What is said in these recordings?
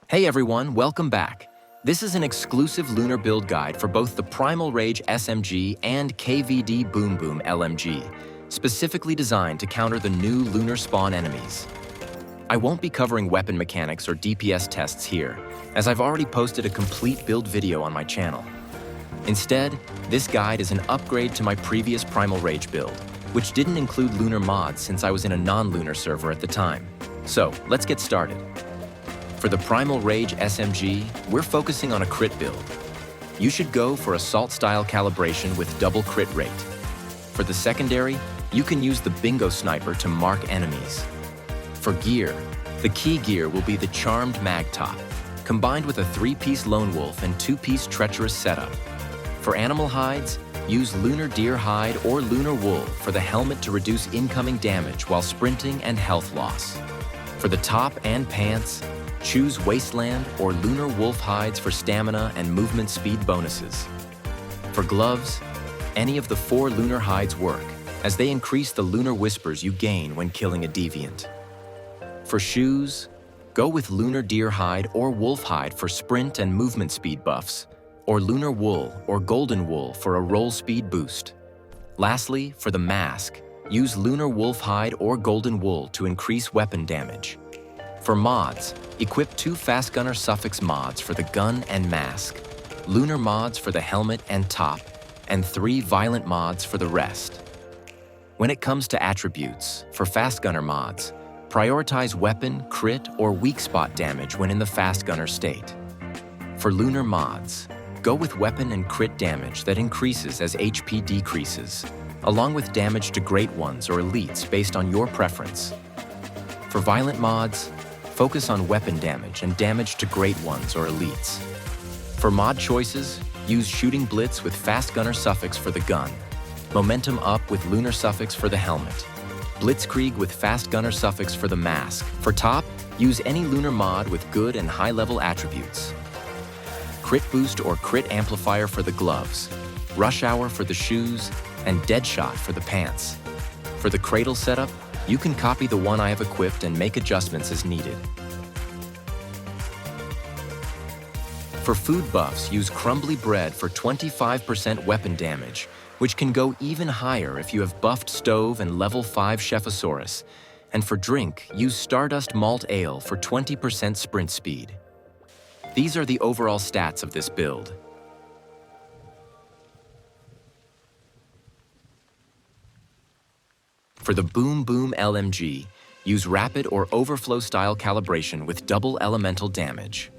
Hey everyone, welcome back. This is an exclusive Lunar build guide for both the Primal Rage SMG and KVD Boom Boom LMG, specifically designed to counter the new Lunarspawn enemies. I won't be covering weapon mechanics or DPS tests here, as I've already posted a complete build video on my channel. Instead, this guide is an upgrade to my previous Primal Rage build, which didn't include Lunar mods since I was in a non-Lunar server at the time. So, let's get started. For the Primal Rage SMG, we're focusing on a crit build. You should go for assault-style calibration with double crit rate. For the secondary, you can use the Bingo Sniper to mark enemies. For gear, the key gear will be the Charmed Mag Top, combined with a 3-piece Lone Wolf and 2-piece Treacherous setup. For animal hides, use Lunar Deer Hide or Lunar Wool for the helmet to reduce incoming damage while sprinting and health loss. For the top and pants, choose Wasteland or Lunar Wolf hides for stamina and movement speed bonuses. For gloves, any of the 4 Lunar hides work, as they increase the Lunar Whispers you gain when killing a deviant. For shoes, go with Lunar Deer Hide or Wolf Hide for sprint and movement speed buffs, or Lunar Wool or Golden Wool for a roll speed boost. Lastly, for the mask, use Lunar Wolf Hide or Golden Wool to increase weapon damage. For mods, equip 2 Fast Gunner Suffix mods for the gun and mask, Lunar mods for the helmet and top, and 3 Violent mods for the rest. When it comes to attributes, for Fast Gunner mods, prioritize weapon, crit, or weak spot damage when in the Fast Gunner state. For Lunar mods, go with weapon and crit damage that increases as HP decreases, along with damage to Great Ones or Elites based on your preference. For Violent mods, focus on weapon damage and damage to Great Ones or Elites. For mod choices, use Shooting Blitz with Fast Gunner Suffix for the gun, Momentum Up with Lunar Suffix for the helmet, Blitzkrieg with Fast Gunner Suffix for the mask. For top, use any Lunar mod with good and high-level attributes. Crit Boost or Crit Amplifier for the gloves, Rush Hour for the shoes, and Deadshot for the pants. For the Cradle setup, you can copy the one I have equipped and make adjustments as needed. For food buffs, use Crumbly Bread for 25% weapon damage, which can go even higher if you have buffed Stove and level 5 Chefosaurus. And for drink, use Stardust Malt Ale for 20% sprint speed. These are the overall stats of this build. For the Boom Boom LMG, use Rapid or Overflow style calibration with double elemental damage.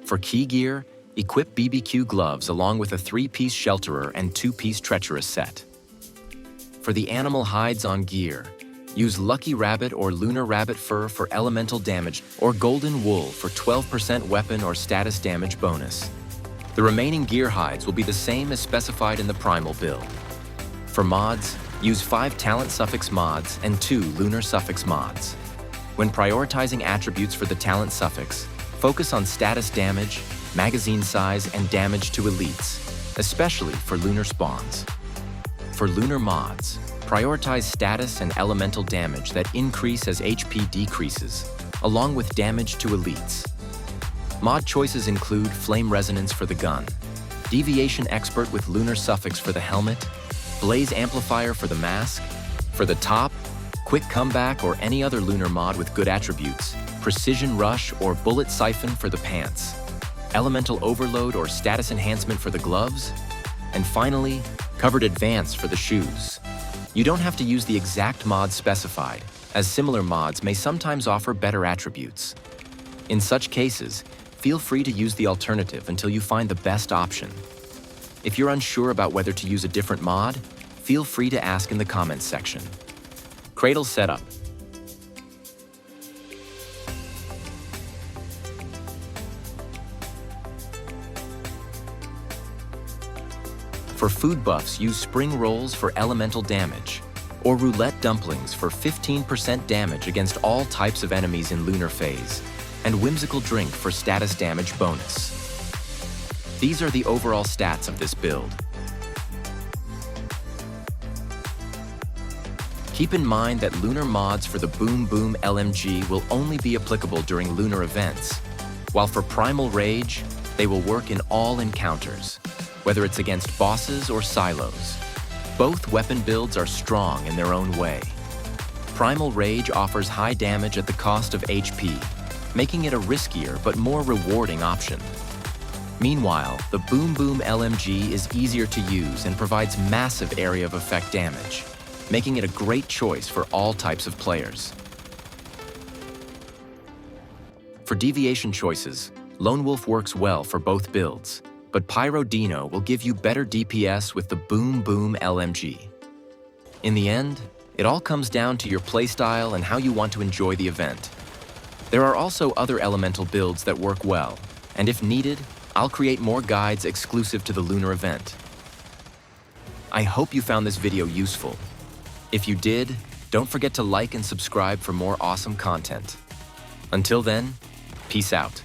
For key gear, equip BBQ gloves along with a 3-piece Shelterer and 2-piece Treacherous set. For the animal hides on gear, use Lucky Rabbit or Lunar Rabbit Fur for elemental damage or Golden Wool for 12% weapon or status damage bonus. The remaining gear hides will be the same as specified in the Primal build. For mods, use 5 Talent Suffix mods and 2 Lunar Suffix mods. When prioritizing attributes for the Talent Suffix, focus on status damage, magazine size, and damage to elites, especially for Lunar spawns. For Lunar mods, prioritize status and elemental damage that increase as HP decreases, along with damage to elites. Mod choices include Flame Resonance for the gun, Deviation Expert with Lunar Suffix for the helmet, Blaze Amplifier for the mask. For the top, Quick Comeback or any other Lunar mod with good attributes, Precision Rush or Bullet Siphon for the pants, Elemental Overload or Status Enhancement for the gloves, and finally, Covered Advance for the shoes. You don't have to use the exact mod specified, as similar mods may sometimes offer better attributes. In such cases, feel free to use the alternative until you find the best option. If you're unsure about whether to use a different mod, feel free to ask in the comments section. Cradle setup. For food buffs, use Spring Rolls for elemental damage, or Roulette Dumplings for 15% damage against all types of enemies in Lunar Phase, and Whimsical Drink for status damage bonus. These are the overall stats of this build. Keep in mind that Lunar mods for the Boom Boom LMG will only be applicable during Lunar events, while for Primal Rage, they will work in all encounters, whether it's against bosses or silos. Both weapon builds are strong in their own way. Primal Rage offers high damage at the cost of HP, making it a riskier but more rewarding option. Meanwhile, the Boom Boom LMG is easier to use and provides massive area of effect damage, making it a great choice for all types of players. For deviation choices, Lone Wolf works well for both builds, but Pyro Dino will give you better DPS with the Boom Boom LMG. In the end, it all comes down to your playstyle and how you want to enjoy the event. There are also other elemental builds that work well, and if needed, I'll create more guides exclusive to the Lunar event. I hope you found this video useful. If you did, don't forget to like and subscribe for more awesome content. Until then, peace out.